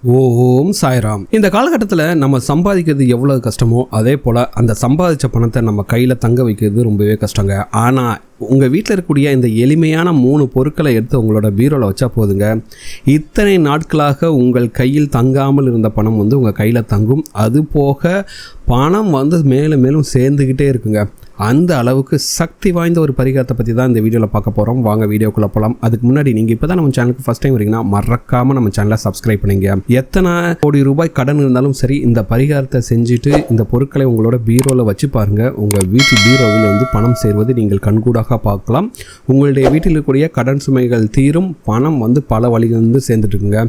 ஓம் சாய்ராம். இந்த காலகட்டத்தில் நம்ம சம்பாதிக்கிறது எவ்வளவு கஷ்டமோ அதே போல் அந்த சம்பாதிச்ச பணத்தை நம்ம கையில் தங்க வைக்கிறது ரொம்பவே கஷ்டங்க. ஆனால் உங்கள் வீட்டில் இருக்கக்கூடிய இந்த எளிமையான 3 பொருட்களை எடுத்து உங்களோட பீரோவில் வச்சா போதுங்க. இத்தனை நாட்களாக உங்கள் கையில் தங்காமல் இருந்த பணம் உங்கள் கையில் தங்கும். அது போக பணம் மேலும் மேலும் சேர்ந்துக்கிட்டே இருக்குங்க. அந்த அளவுக்கு சக்தி வாய்ந்த ஒரு பரிகாரத்தை பற்றி தான் இந்த வீடியோவில் பார்க்க போகிறோம். வாங்க வீடியோக்குள்ளே போகலாம். அதுக்கு முன்னாடி நீங்கள் இப்போ தான் நம்ம சேனலுக்கு ஃபஸ்ட் டைம் வரீங்கன்னா மறக்காமல் நம்ம சேனலை சப்ஸ்கிரைப் பண்ணிங்க. எத்தனை கோடி ரூபாய் கடன் இருந்தாலும் சரி, இந்த பரிகாரத்தை செஞ்சுட்டு இந்த பொருட்களை உங்களோட பீரோவில் வச்சு பாருங்கள். உங்கள் வீட்டு பீரோவில் பணம் சேர்வது நீங்கள் கண்கூடாக பார்க்கலாம். உங்களுடைய வீட்டில் இருக்கக்கூடிய கடன் சுமைகள் தீரும். பணம் பல வழிகளிலிருந்து சேர்ந்துட்டு இருக்குங்க.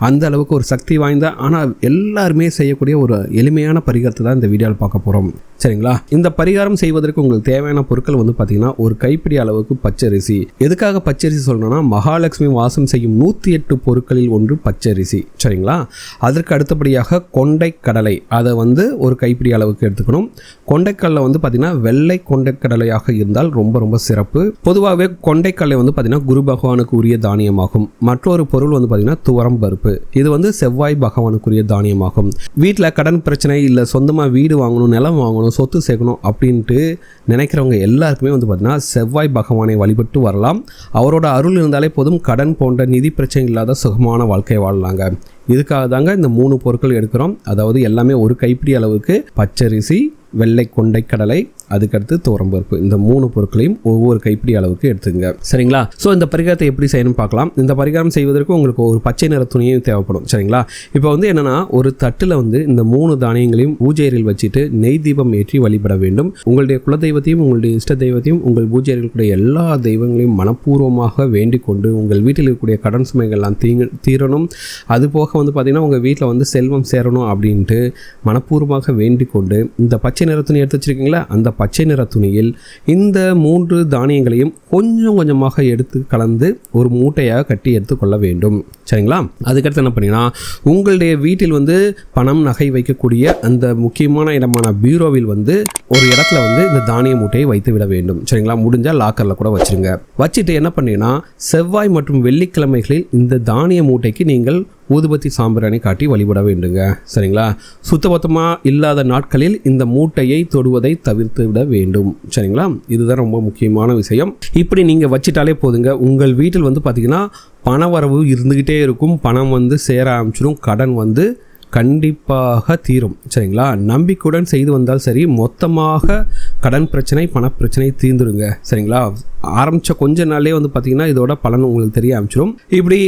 அந்த அளவுக்கு ஒரு சக்தி வாய்ந்த ஆனால் எல்லாருமே செய்யக்கூடிய ஒரு எளிமையான பரிகாரத்தை தான் இந்த வீடியோவில் பார்க்க போகிறோம். சரிங்களா? இந்த பரிகாரம் செய்வதற்கு உங்களுக்கு தேவையான பொருட்கள் பார்த்தீங்கன்னா, ஒரு கைப்பிடி அளவுக்கு பச்சரிசி. எதுக்காக பச்சரிசி சொல்லணும்னா, மகாலட்சுமி வாசம் செய்யும் 108 பொருட்களில் ஒன்று பச்சரிசி. சரிங்களா? அதற்கு அடுத்தபடியாக கொண்டை கடலை, அதை ஒரு கைப்பிடி அளவுக்கு எடுத்துக்கணும். கொண்டைக்கடலை பார்த்தீங்கன்னா வெள்ளை கொண்டைக்கடலையாக இருந்தால் ரொம்ப ரொம்ப சிறப்பு. பொதுவாகவே கொண்டைக்கடலை பார்த்தீங்கன்னா குரு பகவானுக்கு உரிய தானியமாகும். மற்றொரு பொருள் பார்த்தீங்கன்னா துவரம் பருப்பு. இது செவ்வாய் பகவானுக்குரிய தானியமாகும். வீட்டில் கடன் பிரச்சனை இல்லை, சொந்தமாக வீடு வாங்கணும், நிலம் வாங்கணும், சொத்து சேர்க்கணும் அப்படின்ட்டு நினைக்கிறவங்க எல்லாருக்குமே பார்த்தீங்கன்னா செவ்வாய் பகவானை வழிபட்டு வரலாம். அவரோட அருள் இருந்தாலே போதும், கடன் போன்ற நிதி பிரச்சனை இல்லாத சுகமான வாழ்க்கையை வாழலாங்க. இதுக்காக தாங்க இந்த 3 பொருட்கள் எடுக்கிறோம். அதாவது எல்லாமே ஒரு கைப்பிடி அளவுக்கு பச்சரிசி, வெள்ளை கொண்டை கடலை, அதுக்கடுத்து துவரம்பருப்பு. இந்த 3 பொருட்களையும் ஒவ்வொரு கைப்பிடி அளவுக்கு எடுத்துங்க. சரிங்களா? ஸோ இந்த பரிகாரத்தை எப்படி செய்யணும்னு பார்க்கலாம். இந்த பரிகாரம் செய்வதற்கு உங்களுக்கு ஒரு பச்சை நிற துணியும் தேவைப்படும். சரிங்களா? இப்போ என்னன்னா, ஒரு தட்டில் இந்த 3 தானியங்களையும் பூஜை அறையில் வச்சுட்டு நெய் தீபம் ஏற்றி வழிபட வேண்டும். உங்களுடைய குலதெய்வத்தையும் உங்களுடைய இஷ்ட தெய்வத்தையும் உங்கள் பூஜை அறையில் எல்லா தெய்வங்களையும் மனப்பூர்வமாக வேண்டிக் கொண்டு உங்கள் வீட்டில் இருக்கக்கூடிய கடன் சுமைகள்லாம் தீரணும். அதுபோக பார்த்தீங்கன்னா உங்கள் வீட்டில் செல்வம் சேரணும் அப்படின்ட்டு மனப்பூர்வமாக வேண்டிக் கொண்டு இந்த பச்சை நிற துணி எடுத்து வச்சிருக்கீங்களா, அந்த பச்சை நிற துணியில் இந்த 3 தானியங்களையும் கொஞ்சம் கொஞ்சமாக எடுத்து கலந்து ஒரு மூட்டையாக கட்டி எடுத்துக்கொள்ள வேண்டும். சரிங்களா? அதுக்கடுத்து என்ன பண்ணீங்கன்னா, உங்களுடைய வீட்டில் பணம் நகை வைக்கக்கூடிய அந்த முக்கியமான இடமான பீரோவில் ஒரு இடத்துல இந்த தானிய மூட்டையை வைத்து விட வேண்டும். சரிங்களா? முடிஞ்சால் லாக்கரில் கூட வச்சிருங்க. வச்சுட்டு என்ன பண்ணீங்கன்னா, செவ்வாய் மற்றும் வெள்ளிக்கிழமைகளில் இந்த தானிய மூட்டைக்கு நீங்கள் ஊதுபத்தி சாம்பிராணி காட்டி வழிபட வேண்டுங்க. சரிங்களா? சுத்தபத்தமாக இல்லாத நாட்களில் இந்த மூட்டையை தொடுவதை தவிர்த்து விட வேண்டும். சரிங்களா? இதுதான் ரொம்ப முக்கியமான விஷயம். இப்படி நீங்கள் வச்சிட்டாலே போதுங்க. உங்கள் வீட்டில் பார்த்தீங்கன்னா பணவரவு இருந்துக்கிட்டே இருக்கும். பணம் சேர ஆரம்பிச்சிடும். கடன் கண்டிப்பாக தீரும். சரிங்களா? நம்பிக்கையுடன் செய்து வந்தால் சரி, மொத்தமாக கடன் பிரச்சனை பணப்பிரச்சனை தீர்ந்துடுங்க. சரிங்களா? ஆரம்பித்த கொஞ்ச நாளே பார்த்தீங்கன்னா இதோட பலன் உங்களுக்கு தெரிய ஆரம்பிச்சிடும். இப்படி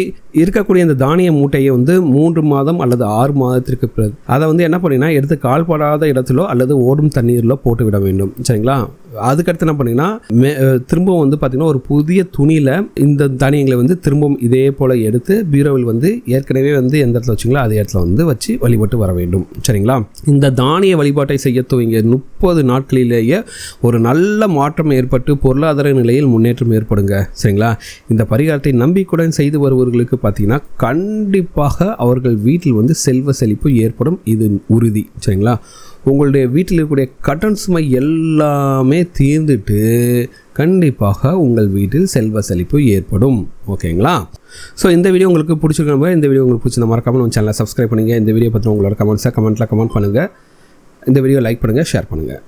இருக்கக்கூடிய இந்த தானிய மூட்டையை 3 மாதம் அல்லது 6 மாதத்திற்கு பிறகு அதை என்ன பண்ணினா எடுத்து கால்படாத இடத்திலோ அல்லது ஓடும் தண்ணீரிலோ போட்டு விட வேண்டும். சரிங்களா? அதுக்கடுத்து என்ன பண்ணிங்கன்னா, திரும்பவும் பார்த்தீங்கன்னா ஒரு புதிய துணியில் இந்த தானியங்களை திரும்பவும் இதே போல் எடுத்து பீரோவில் ஏற்கனவே எந்த இடத்துல வச்சிங்களோ அதே இடத்துல வச்சு வழிபட்டு வர வேண்டும். சரிங்களா? இந்த தானிய வழிபாட்டை செய்ய துவங்கிய 30 நாட்களிலேயே ஒரு நல்ல மாற்றம் ஏற்பட்டு பொருளாதார நிலையில் முன்னேற்றம் ஏற்படுங்க. சரிங்களா? இந்த பரிகாரத்தை நம்பிக்கையுடன் செய்து வருபவர்களுக்கு பார்த்தீங்கன்னா கண்டிப்பாக அவர்கள் வீட்டில் செல்வ செழிப்பு ஏற்படும். இது உறுதி. சரிங்களா? உங்களுடைய வீட்டில் இருக்கக்கூடிய கடன் சுமை எல்லாமே தீர்ந்துட்டு கண்டிப்பாக உங்கள் வீட்டில் செல்வ செழிப்பு ஏற்படும். ஓகேங்களா? ஸோ இந்த வீடியோ உங்களுக்கு பிடிச்சிருக்க, இந்த வீடியோ உங்களுக்கு பிடிச்சிருந்த மறக்காம நம்ம சேனலை சப்ஸ்கிரைப் பண்ணுங்கள். இந்த வீடியோ பற்றி உங்களோட கமெண்ட்ஸை கமெண்ட்டில் கமெண்ட் பண்ணுங்கள். இந்த வீடியோ லைக் பண்ணுங்கள், ஷேர் பண்ணுங்கள்.